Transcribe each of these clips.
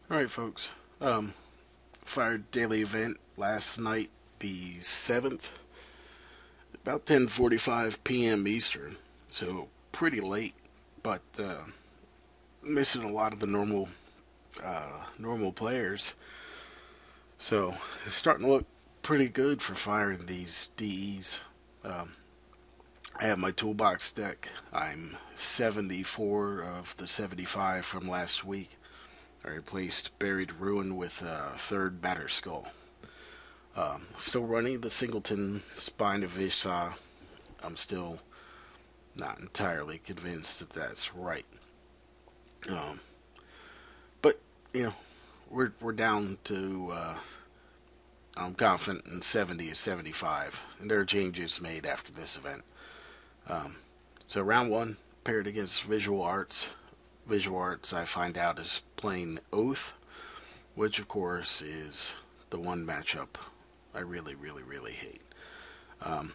Alright, folks. Fired daily event last night, the 7th, about 10:45 p.m. Eastern. So pretty late, but missing a lot of the normal players. So it's starting to look pretty good for firing these DEs. Um, I have my Toolbox deck. I'm 74 of the 75 from last week. I replaced Buried Ruin with a third Batter Skull. Still running the Singleton Spine of Ishsa. I'm still not entirely convinced that that's right. Um, but you know, we're down to. I'm confident in 70 or 75, and there are changes made after this event. Um, so round one paired against Visual Arts. Visual Arts I find out is playing Oath, which of course is the one matchup I really hate. Um,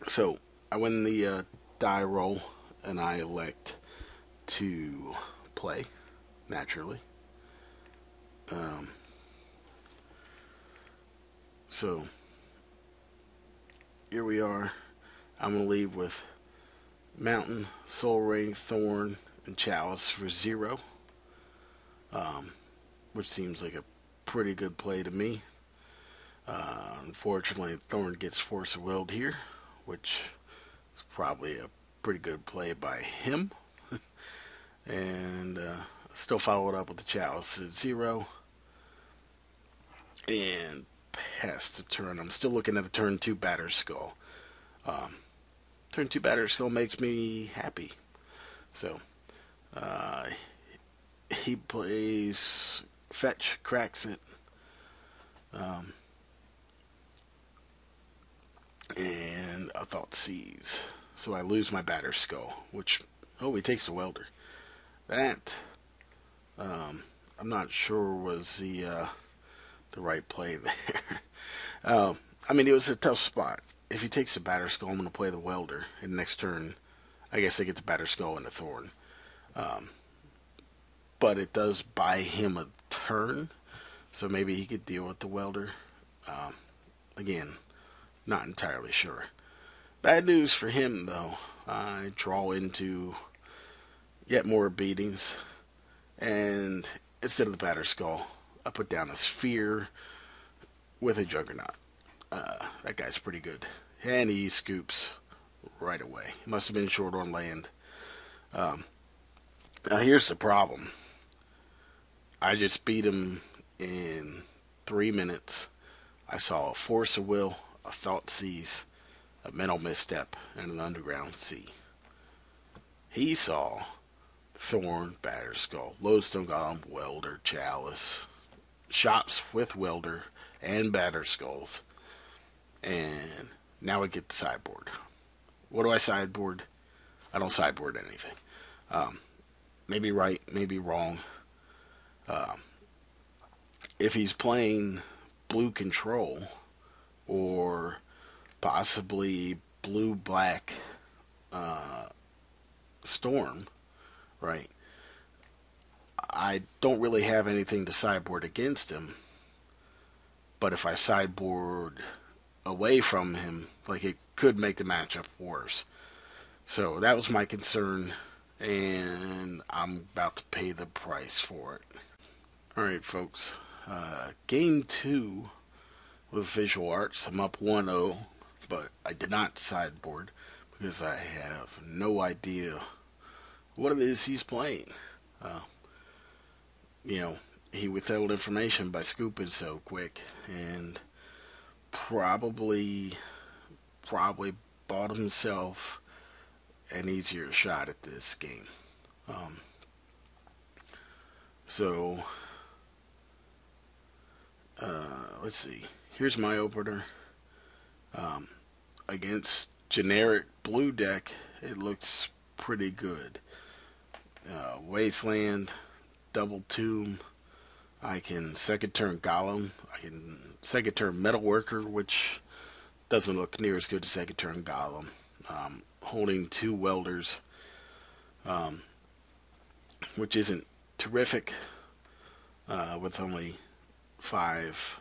so I win the die roll and I elect to play naturally. Um, so here we are. I'm gonna leave with Mountain, Soul Ring, Thorn, and Chalice for 0, um, which seems like a pretty good play to me. Unfortunately, Thorn gets Force of Willed here, which is probably a pretty good play by him. And still followed up with the Chalice at 0. And past the turn, I'm still looking at the turn 2 Batter Skull. Um, turn 2 Batter Skull makes me happy. So, uh, he plays Fetch, cracks it. Um, and I thought Seize. So I lose my Batter Skull, which, he takes the Welder. That, I'm not sure was the right play there. I mean, it was a tough spot. If he takes the Batter Skull, I'm going to play the Welder. And next turn, I guess I get the Batter Skull and the Thorn. Um, but it does buy him a turn, so maybe he could deal with the Welder. Um, Again, not entirely sure. Bad news for him, though. I draw into yet more beatings, and instead of the Batter Skull, I put down a Sphere with a Juggernaut. That guy's pretty good. And he scoops right away. He must have been short on land. Um, Now, here's the problem. I just beat him in 3 minutes. I saw a Force of Will, a Thought Seize, a Mental Misstep, and an Underground Sea. He saw Thorn, Batter Skull, Lodestone Golem, Welder, Chalice, Shops with Welder and Batter Skulls, and now I get the sideboard. What do I sideboard? I don't sideboard anything. Um, Maybe right, maybe wrong. Um, if he's playing blue control or possibly blue black storm, right? I don't really have anything to sideboard against him, but if I sideboard away from him, like it could make the matchup worse. So that was my concern, and I'm about to pay the price for it. All right, folks. Game 2 with Visual Arts. I'm up 1-0, but I did not sideboard because I have no idea what it is he's playing. Uh, you know, he withheld information by scooping so quick, and probably bought himself an easier shot at this game. Um, so let's see. Here's my opener. Um, Against generic blue deck, it looks pretty good. Wasteland, Double Tomb. I can second turn Golem. I can second turn Metalworker, which doesn't look near as good as second turn Golem. Holding 2 Welders, um, which isn't terrific. with only five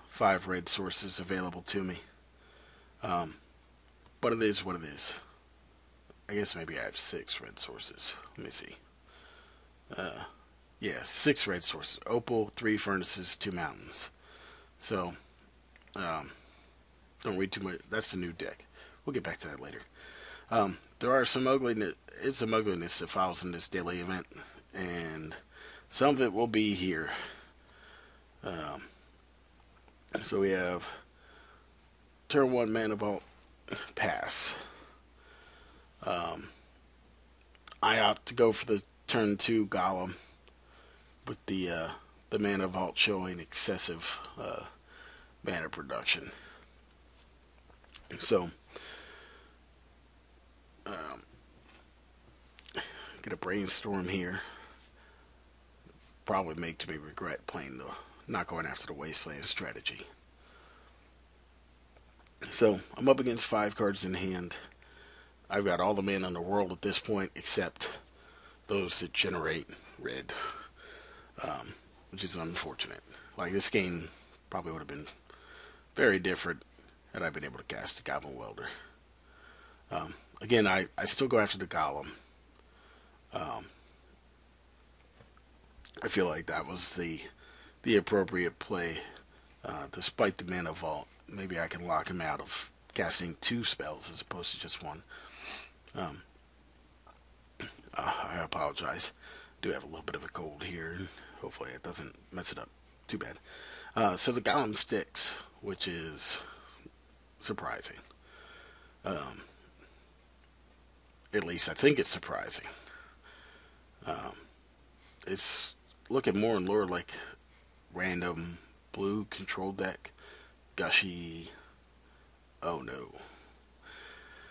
five red sources available to me. Um, but it is what it is. I guess maybe I have six red sources. Let me see. Uh, yeah, six red sources. Opal, three furnaces, two mountains. So, um, don't read too much. That's the new deck. We'll get back to that later. There are some ugliness. It's some ugliness that follows in this daily event, and some of it will be here. Um, so we have turn one mana vault pass. Um, I opt to go for the turn two golem with the mana vault showing excessive mana production. So um, get a brainstorm here. Probably make me regret playing the not going after the wasteland strategy. So I'm up against five cards in hand. I've got all the mana in the world at this point except those that generate red, which is unfortunate. Like this game probably would have been very different had I been able to cast a Goblin Welder. Again, I still go after the Golem. I feel like that was the appropriate play, despite the mana vault. Maybe I can lock him out of casting two spells as opposed to just one. Um, I apologize. I do have a little bit of a cold here. Hopefully it doesn't mess it up too bad. So the Golem sticks, which is surprising. Um, at least I think it's surprising. Um, it's looking more and more like random blue control deck. Gushy. Oh no.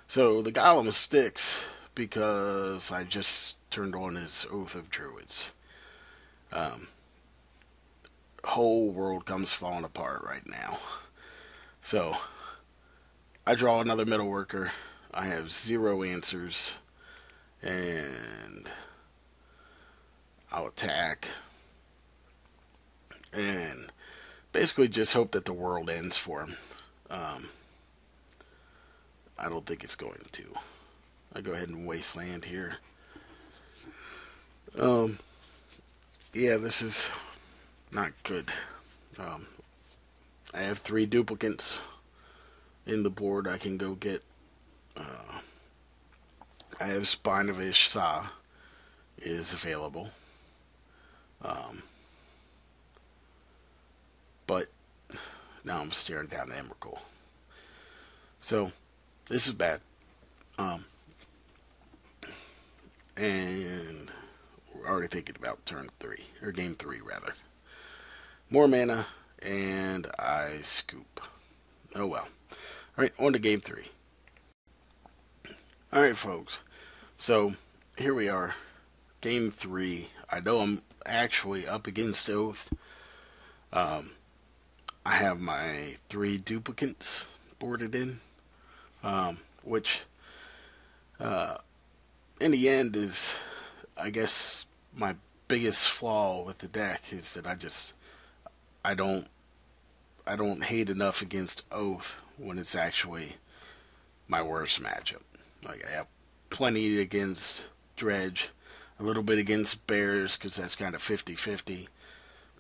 So the Golem sticks because I just turned on his Oath of Druids. Whole world comes falling apart right now. So I draw another metal worker. I have zero answers, and I'll attack, and basically just hope that the world ends for him. I don't think it's going to. I go ahead and wasteland here. Yeah, this is not good. Um, I have three duplicates in the board I can go get. I have Spine of Ishsa is available. But now I'm staring down Emrakul. So this is bad. And we're already thinking about turn three, or game three rather. More mana, and I scoop. Oh well. Alright, on to game three. Alright, folks. So here we are. Game three. I know I'm actually up against Oath. I have my three duplicates boarded in, which in the end is, I guess, my biggest flaw with the deck is that I don't hate enough against Oath when it's actually my worst matchup. Like I have plenty against Dredge, a little bit against Bears because that's kind of 50-50,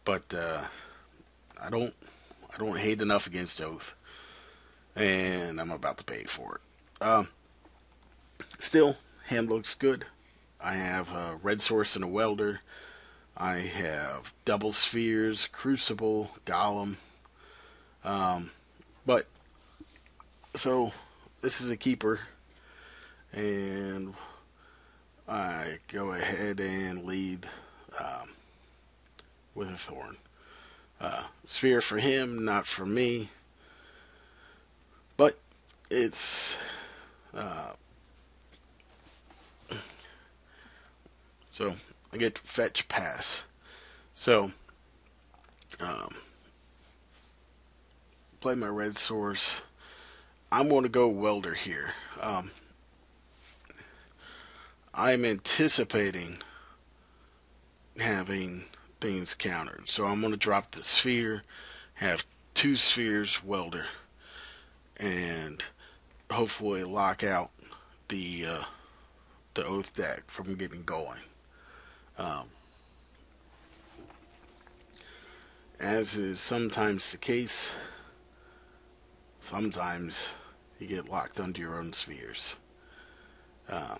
but I don't hate enough against Oath, and I'm about to pay for it. Still, hand looks good. I have a red source and a welder. I have double spheres, crucible, golem. But so this is a keeper, and I go ahead and lead with a thorn. Sphere for him, not for me. But it's so I get to fetch pass. So play my red source. I'm going to go welder here. I'm anticipating having things countered. So I'm going to drop the sphere, have 2 spheres welder, and hopefully lock out the oath deck from getting going. Um, as is sometimes the case, sometimes you get locked onto your own spheres. Um,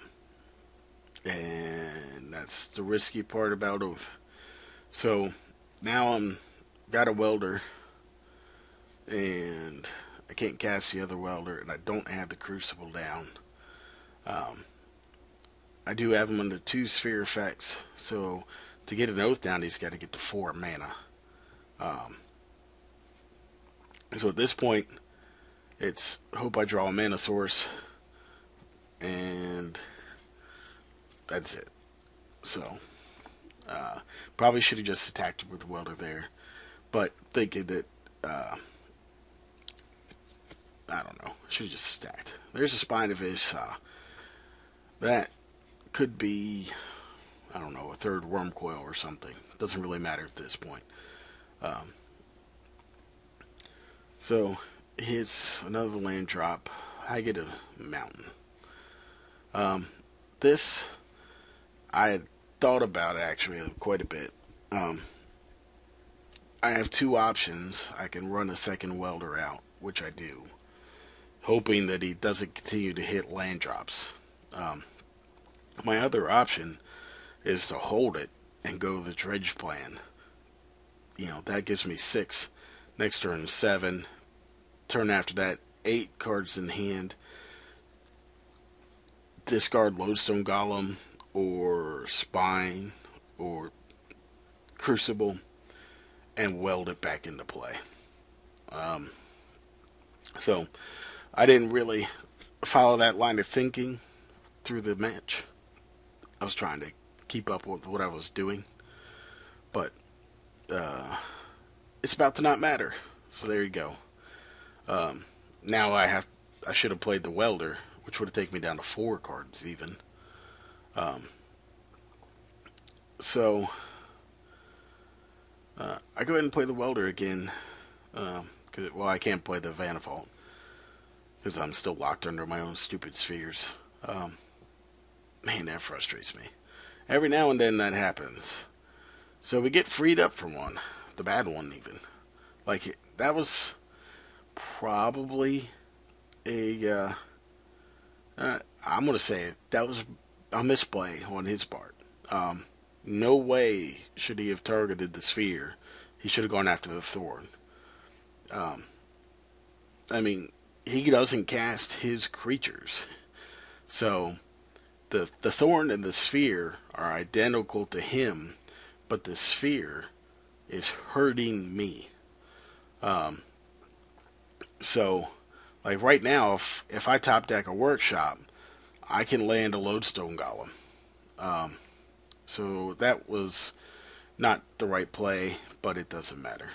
and that's the risky part about oath. So now I'm got a welder, and I can't cast the other welder, and I don't have the crucible down. Um, I do have him under 2 sphere effects, so to get an oath down, he's got to get to 4 mana. Um, so at this point, it's hope I draw a mana source, and that's it. So probably should have just attacked with the welder there, but thinking that I don't know, should have just stacked. There's a spine of Ishsa. That could be, I don't know, a 3rd worm coil or something. Doesn't really matter at this point. So here's another land drop. I get a mountain. This I had thought about actually quite a bit. I have 2 options. I can run a second welder out, which I do, hoping that he doesn't continue to hit land drops. My other option is to hold it and go the dredge plan. That gives me 6. Next turn 7. Turn after that 8 cards in hand. Discard Lodestone Golem or Spine or Crucible and weld it back into play. So I didn't really follow that line of thinking through the match. I was trying to keep up with what I was doing, but it's about to not matter. So there you go. Now I should have played the welder, which would have taken me down to 4 cards even. So I go ahead and play the welder again. I can't play the Vandervault because I'm still locked under my own stupid spheres. Man, that frustrates me. Every now and then that happens. So we get freed up from one, the bad one even. That was probably I'm going to say that was a misplay on his part. No way should he have targeted the sphere. He should have gone after the thorn. He doesn't cast his creatures. So the thorn and the sphere are identical to him, but the sphere is hurting me. So right now, if I top deck a workshop, I can land a Lodestone Golem. So that was not the right play, but it doesn't matter.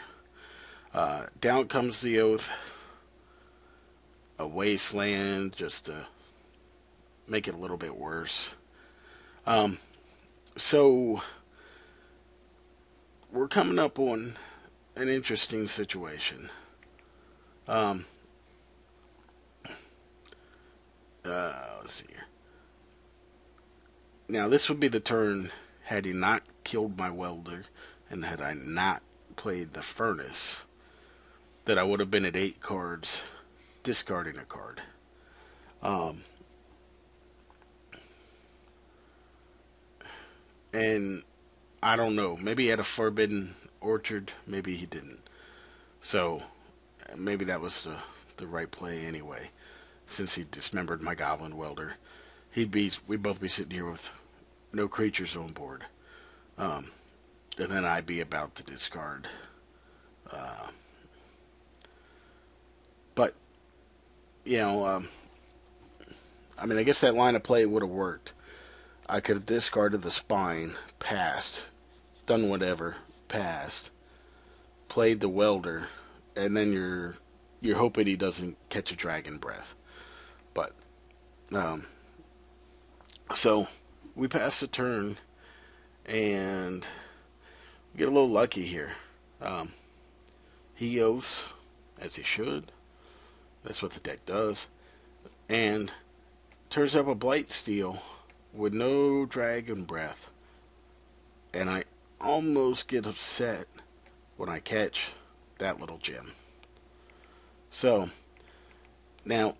Down comes the Oath. A Wasteland, just to make it a little bit worse. So we're coming up on an interesting situation. Let's see here. Now this would be the turn had he not killed my welder and had I not played the furnace, that I would have been at 8 cards, discarding a card. And I don't know, maybe he had a Forbidden Orchard, maybe he didn't. So maybe that was the right play anyway. Since he dismembered my Goblin Welder, we'd both be sitting here with no creatures on board. And then I'd be about to discard. But, I guess that line of play would have worked. I could have discarded the Spine, passed, done whatever, passed, played the Welder, and then you're hoping he doesn't catch a Dragon Breath. But, so we passed the turn, and get a little lucky here. Um, he goes as he should. That's what the deck does. And turns up a Blight Steel with no Dragon Breath. And I almost get upset when I catch that little gem. So, now,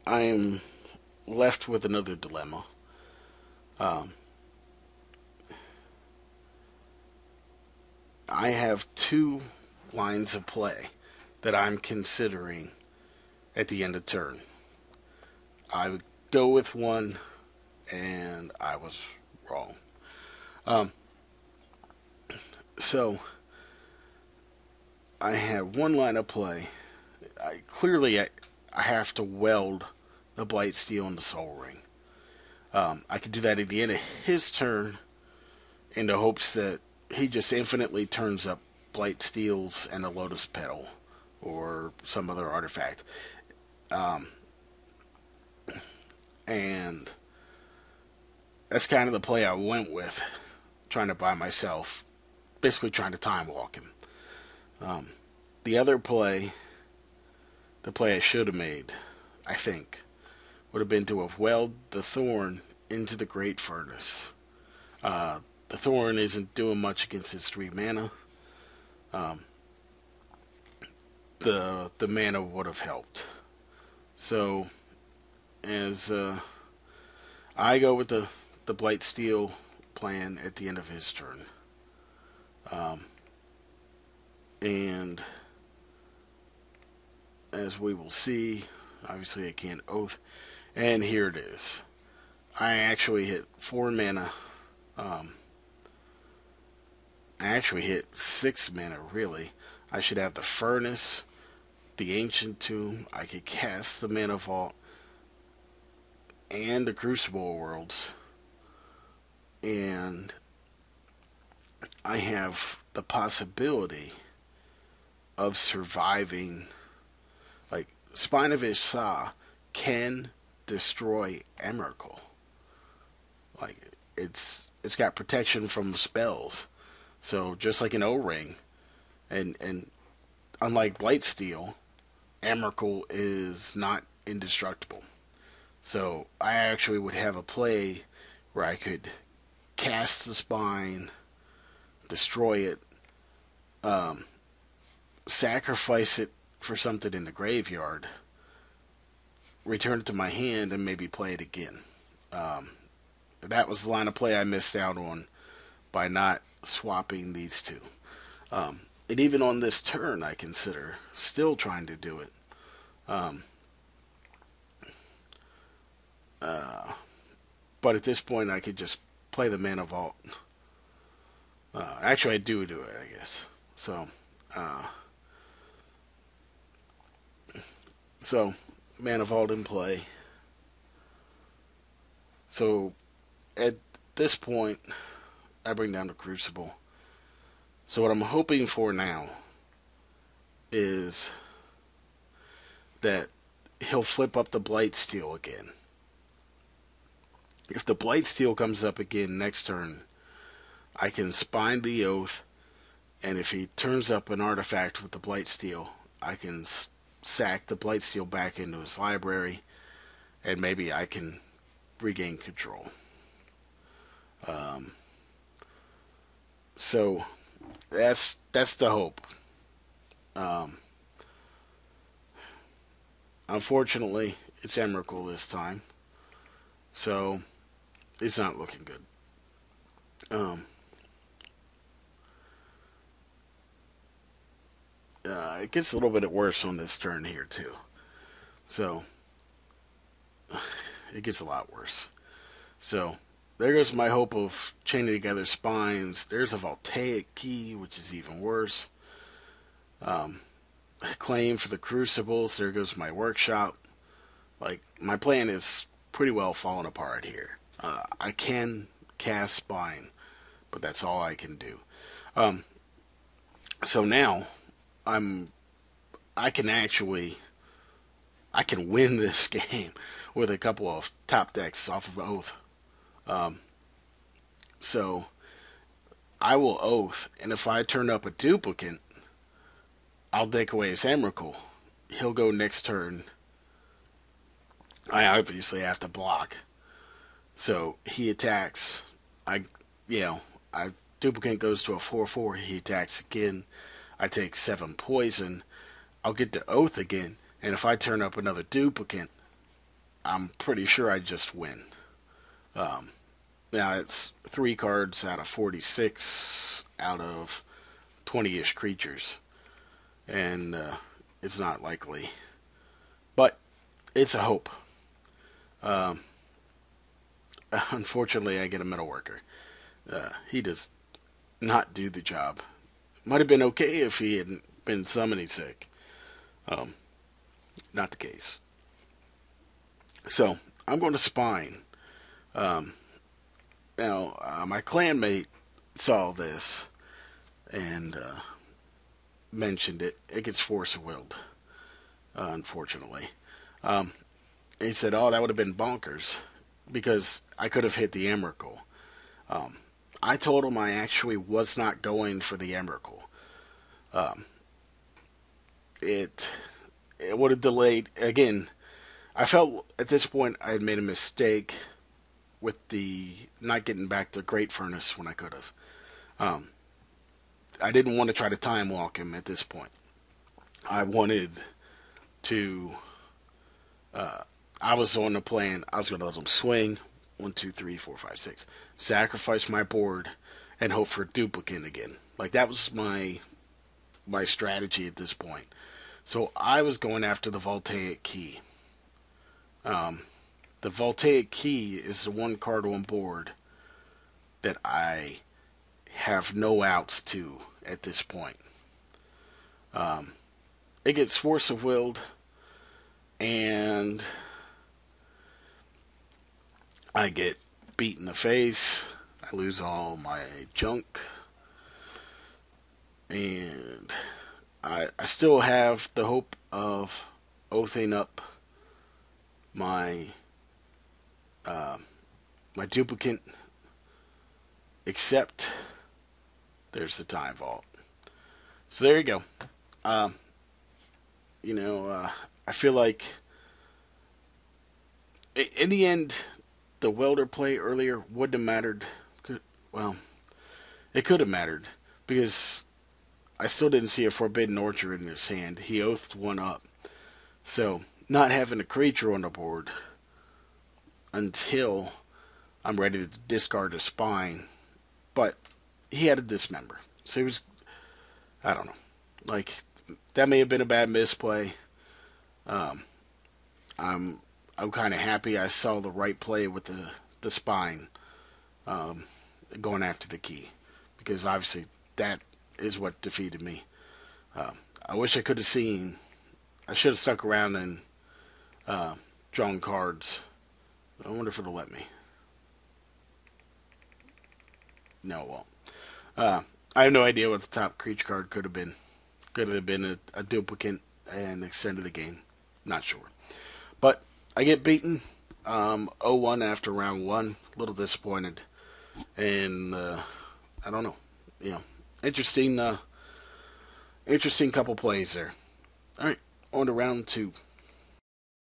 I am left with another dilemma. Um, I have two lines of play that I'm considering at the end of turn. I would go with one, and I was wrong. Um, so I have one line of play. I have to weld the Blight Steel and the Soul Ring. I could do that at the end of his turn in the hopes that he just infinitely turns up Blight Steels and a Lotus Petal or some other artifact. Um, and that's kind of the play I went with, trying to buy myself, basically trying to time walk him. Um, the other play, the play I should have made, I think, would have been to have weld the Thorn into the Great Furnace. The Thorn isn't doing much against his 3 mana. Um, the mana would have helped. So, as I go with the Blight Steel plan at the end of his turn. And as we will see, obviously I can't oath. And here it is. I actually hit 4 mana. I actually hit 6 mana, really. I should have the Furnace, the Ancient Tomb. I could cast the Mana Vault and the Crucible Worlds. And I have the possibility of surviving. Like, Spine of Ishsa can destroy Emrakul. Like, it's got protection from spells. So just like an O-ring, and unlike Blightsteel, Emrakul is not indestructible. So I actually would have a play where I could cast the spine, destroy it, sacrifice it for something in the graveyard, return it to my hand, and maybe play it again. That was the line of play I missed out on by not swapping these two. And even on this turn, I consider still trying to do it. But at this point, I could just play the Mana Vault. Actually, I do it, I guess. So Mana Vault in play. So at this point, I bring down the Crucible. So what I'm hoping for now is that he'll flip up the Blightsteel again. If the Blightsteel comes up again next turn, I can Spine the Oath, and if he turns up an artifact with the Blightsteel, I can sack the Blightsteel back into his library, and maybe I can regain control. So that's the hope. Unfortunately, it's Emrakul this time, so it's not looking good. It gets a little bit worse on this turn here too. So it gets a lot worse. So there goes my hope of chaining together spines. There's a Voltaic Key, which is even worse. Claim for the Crucibles. There goes my workshop. Like, my plan is pretty well falling apart here. I can cast Spine, but that's all I can do. So now I can win this game with a couple of top decks off of Oath. So I will oath, and if I turn up a duplicate, I'll take away his Emrakul. He'll go next turn. I obviously have to block. So he attacks. I, you know, I duplicate goes to a 4/4. He attacks again. I take 7 poison. I'll get to oath again, and if I turn up another duplicate, I'm pretty sure I just win. Um, Now it's 3 cards out of 46 out of 20-ish creatures, and it's not likely, but it's a hope. Um, Unfortunately, I get a metal worker. He does not do the job. Might have been okay if he hadn't been summoning sick. Um, Not the case. So I'm going to spine. Um, my clanmate saw this and mentioned it. It gets force willed, unfortunately. Um, he said, "Oh, that would have been bonkers because I could have hit the Emrakul." Um, I told him I actually was not going for the Emrakul. Um, it it would have delayed again. I felt at this point I had made a mistake with the not getting back the Great Furnace when I could have. Um, I didn't want to try to time walk him at this point. I wanted to. I was on the plan. I was going to let him swing 1, 2, 3, 4, 5, 6. Sacrifice my board and hope for a duplicate again. Like that was my strategy at this point. So I was going after the Voltaic Key. Um, the Voltaic Key is the one card on board that I have no outs to at this point. Um, it gets force of willed, and I get beat in the face. I lose all my junk, and I still have the hope of oathing up my my duplicate, except there's the time vault. So there you go. Um, I feel like in the end, the welder play earlier wouldn't have mattered. Well, it could have mattered because I still didn't see a Forbidden Orchard in his hand. He oathed one up. So, not having a creature on the board until I'm ready to discard a spine. But he had a dismember. So he was, I don't know. Like, that may have been a bad misplay. Um, I'm I'm kind of happy I saw the right play with the spine, um, going after the key, because obviously that is what defeated me. I wish I could have seen. I should have stuck around and drawn cards. I wonder if it'll let me. No, it won't. I have no idea what the top creature card could have been. Could have been a duplicate and extended the game. Not sure. But I get beaten 0-1 after round 1. A little disappointed. And I don't know. Interesting, interesting couple plays there. All right, on to round 2.